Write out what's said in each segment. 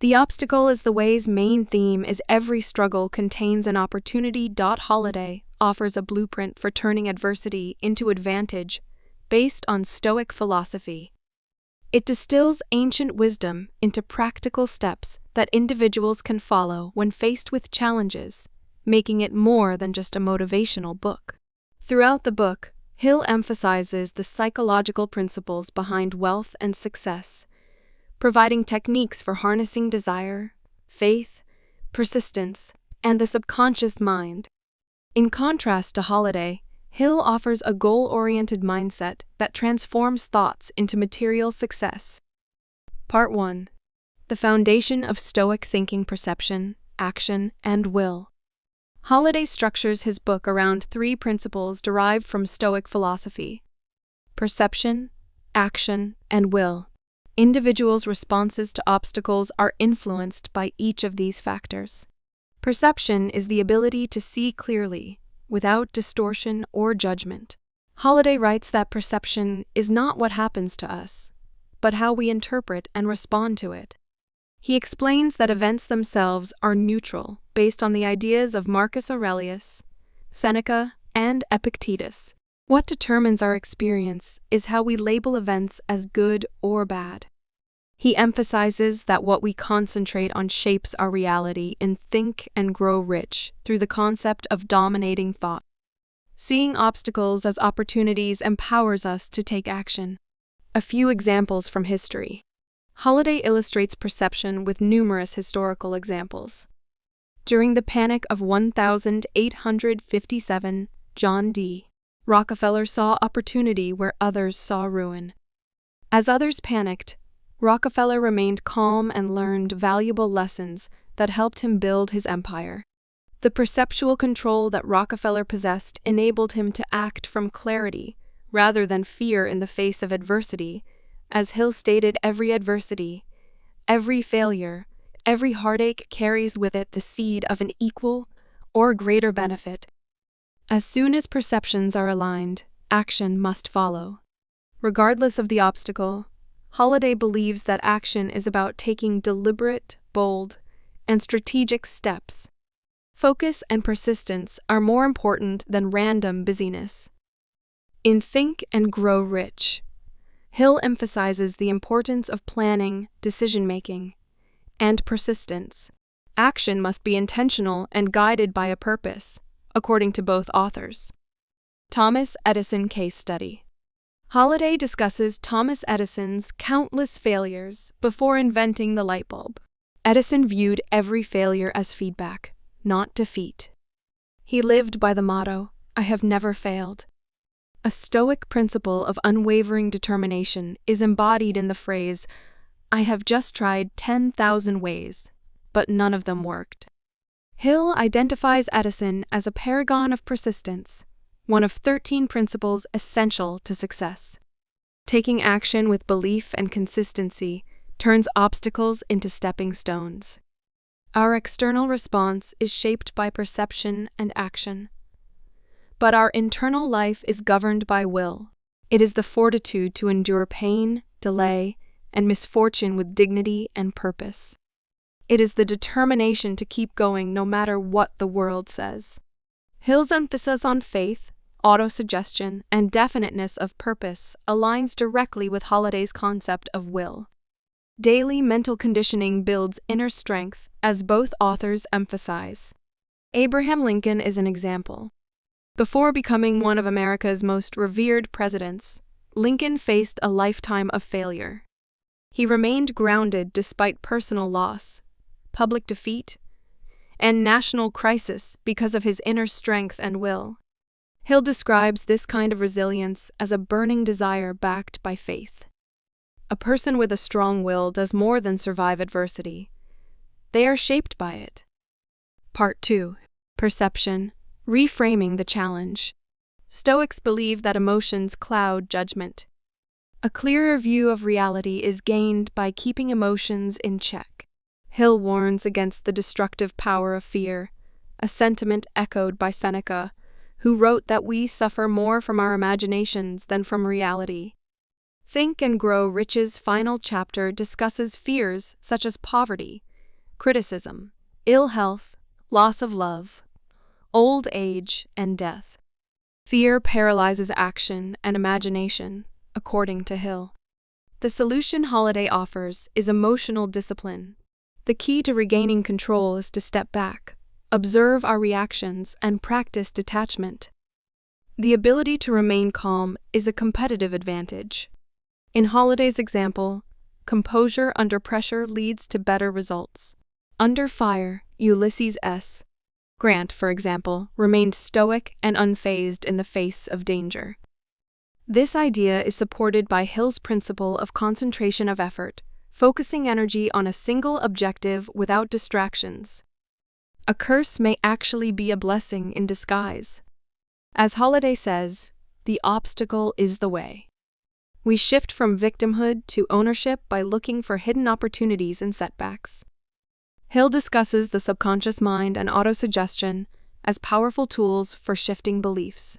The obstacle is the way's main theme is every struggle contains an opportunity. Holiday offers a blueprint for turning adversity into advantage based on Stoic philosophy. It distills ancient wisdom into practical steps that individuals can follow when faced with challenges, making it more than just a motivational book. Throughout the book, Hill emphasizes the psychological principles behind wealth and success, providing techniques for harnessing desire, faith, persistence, and the subconscious mind. In contrast to Holiday, Hill offers a goal-oriented mindset that transforms thoughts into material success. Part 1. The foundation of Stoic thinking: perception, action, and will. Holiday structures his book around three principles derived from Stoic philosophy: perception, action, and will. Individuals' responses to obstacles are influenced by each of these factors. Perception is the ability to see clearly, without distortion or judgment. Holiday writes that perception is not what happens to us, but how we interpret and respond to it. He explains that events themselves are neutral, based on the ideas of Marcus Aurelius, Seneca, and Epictetus. What determines our experience is how we label events as good or bad. He emphasizes that what we concentrate on shapes our reality in Think and Grow Rich through the concept of dominating thought. Seeing obstacles as opportunities empowers us to take action. A few examples from history. Holiday illustrates perception with numerous historical examples. During the Panic of 1857, John D. Rockefeller saw opportunity where others saw ruin. As others panicked, Rockefeller remained calm and learned valuable lessons that helped him build his empire. The perceptual control that Rockefeller possessed enabled him to act from clarity rather than fear in the face of adversity. As Hill stated, every adversity, every failure, every heartache carries with it the seed of an equal or greater benefit. As soon as perceptions are aligned, action must follow. Regardless of the obstacle, Holiday believes that action is about taking deliberate, bold, and strategic steps. Focus and persistence are more important than random busyness. In Think and Grow Rich, Hill emphasizes the importance of planning, decision-making, and persistence. Action must be intentional and guided by a purpose, according to both authors. Thomas Edison case study. Holiday discusses Thomas Edison's countless failures before inventing the light bulb. Edison viewed every failure as feedback, not defeat. He lived by the motto, "I have never failed." A Stoic principle of unwavering determination is embodied in the phrase, "I have just tried 10,000 ways, but none of them worked." Hill identifies Edison as a paragon of persistence, one of 13 principles essential to success. Taking action with belief and consistency turns obstacles into stepping stones. Our external response is shaped by perception and action, but our internal life is governed by will. It is the fortitude to endure pain, delay, and misfortune with dignity and purpose. It is the determination to keep going no matter what the world says. Hill's emphasis on faith, autosuggestion, and definiteness of purpose aligns directly with Holiday's concept of will. Daily mental conditioning builds inner strength, as both authors emphasize. Abraham Lincoln is an example. Before becoming one of America's most revered presidents, Lincoln faced a lifetime of failure. He remained grounded despite personal loss, public defeat, and national crisis because of his inner strength and will. Hill describes this kind of resilience as a burning desire backed by faith. A person with a strong will does more than survive adversity. They are shaped by it. Part 2. Perception, reframing the challenge. Stoics believe that emotions cloud judgment. A clearer view of reality is gained by keeping emotions in check. Hill warns against the destructive power of fear, a sentiment echoed by Seneca, who wrote that we suffer more from our imaginations than from reality. Think and Grow Rich's final chapter discusses fears such as poverty, criticism, ill health, loss of love, old age, and death. Fear paralyzes action and imagination, according to Hill. The solution Holiday offers is emotional discipline. The key to regaining control is to step back, observe our reactions, and practice detachment. The ability to remain calm is a competitive advantage. In Holiday's example, composure under pressure leads to better results. Under fire, Ulysses S. Grant, for example, remained stoic and unfazed in the face of danger. This idea is supported by Hill's principle of concentration of effort, focusing energy on a single objective without distractions. A curse may actually be a blessing in disguise. As Holiday says, the obstacle is the way. We shift from victimhood to ownership by looking for hidden opportunities and setbacks. Hill discusses the subconscious mind and autosuggestion as powerful tools for shifting beliefs.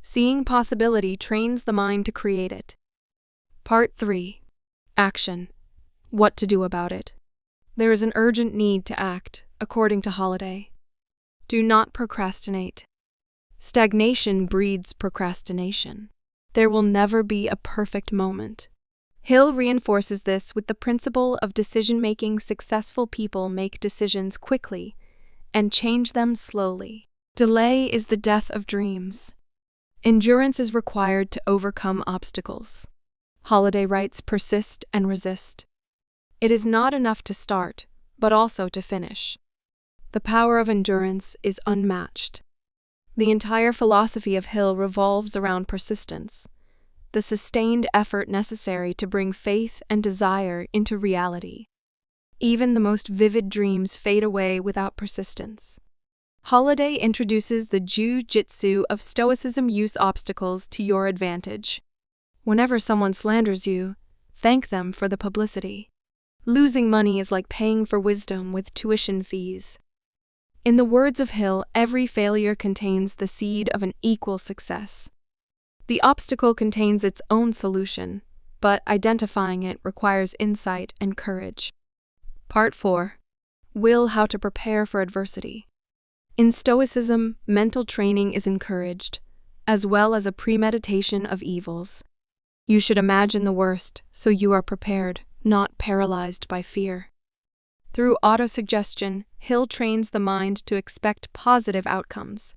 Seeing possibility trains the mind to create it. Part 3. Action. What to do about it. There is an urgent need to act, according to Holiday. Do not procrastinate. Stagnation breeds procrastination. There will never be a perfect moment. Hill reinforces this with the principle of decision-making. Successful people make decisions quickly and change them slowly. Delay is the death of dreams. Endurance is required to overcome obstacles. Holiday writes, persist and resist. It is not enough to start, but also to finish. The power of endurance is unmatched. The entire philosophy of Hill revolves around persistence, the sustained effort necessary to bring faith and desire into reality. Even the most vivid dreams fade away without persistence. Holiday introduces the jiu-jitsu of Stoicism. Use obstacles to your advantage. Whenever someone slanders you, thank them for the publicity. Losing money is like paying for wisdom with tuition fees. In the words of Hill, every failure contains the seed of an equal success. The obstacle contains its own solution, but identifying it requires insight and courage. Part 4. Will. How to prepare for adversity. In Stoicism, mental training is encouraged, as well as a premeditation of evils. You should imagine the worst so you are prepared, not paralyzed by fear. Through autosuggestion, Hill trains the mind to expect positive outcomes.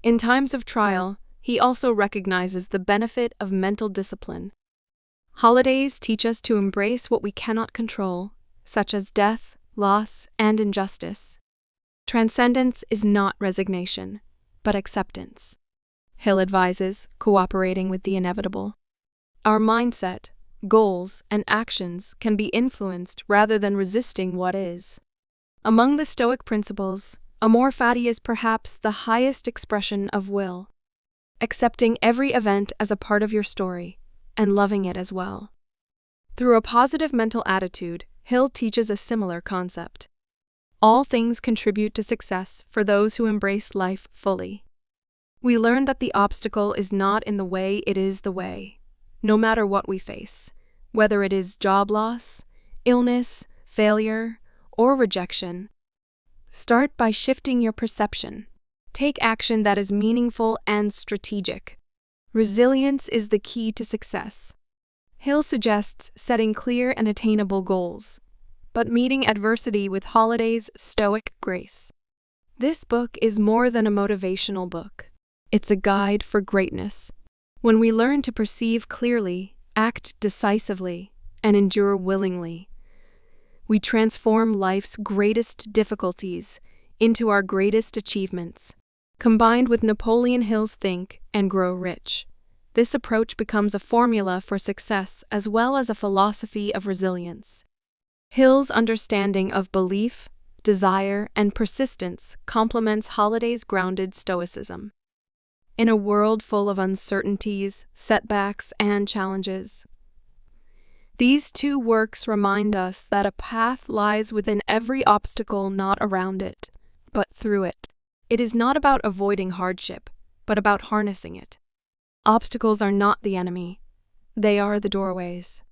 In times of trial, he also recognizes the benefit of mental discipline. Holidays teach us to embrace what we cannot control, such as death, loss, and injustice. Transcendence is not resignation, but acceptance. Hill advises cooperating with the inevitable. Our mindset, goals, and actions can be influenced rather than resisting what is. Among the Stoic principles, amor fati is perhaps the highest expression of will. Accepting every event as a part of your story, and loving it as well. Through a positive mental attitude, Hill teaches a similar concept. All things contribute to success for those who embrace life fully. We learn that the obstacle is not in the way, it is the way. No matter what we face, whether it is job loss, illness, failure, or rejection, start by shifting your perception. Take action that is meaningful and strategic. Resilience is the key to success. Hill suggests setting clear and attainable goals, but meeting adversity with Holiday's stoic grace. This book is more than a motivational book. It's a guide for greatness. When we learn to perceive clearly, act decisively, and endure willingly, we transform life's greatest difficulties into our greatest achievements. Combined with Napoleon Hill's Think and Grow Rich, this approach becomes a formula for success as well as a philosophy of resilience. Hill's understanding of belief, desire, and persistence complements Holiday's grounded stoicism. In a world full of uncertainties, setbacks, and challenges, these two works remind us that a path lies within every obstacle, not around it, but through it. It is not about avoiding hardship, but about harnessing it. Obstacles are not the enemy. They are the doorways.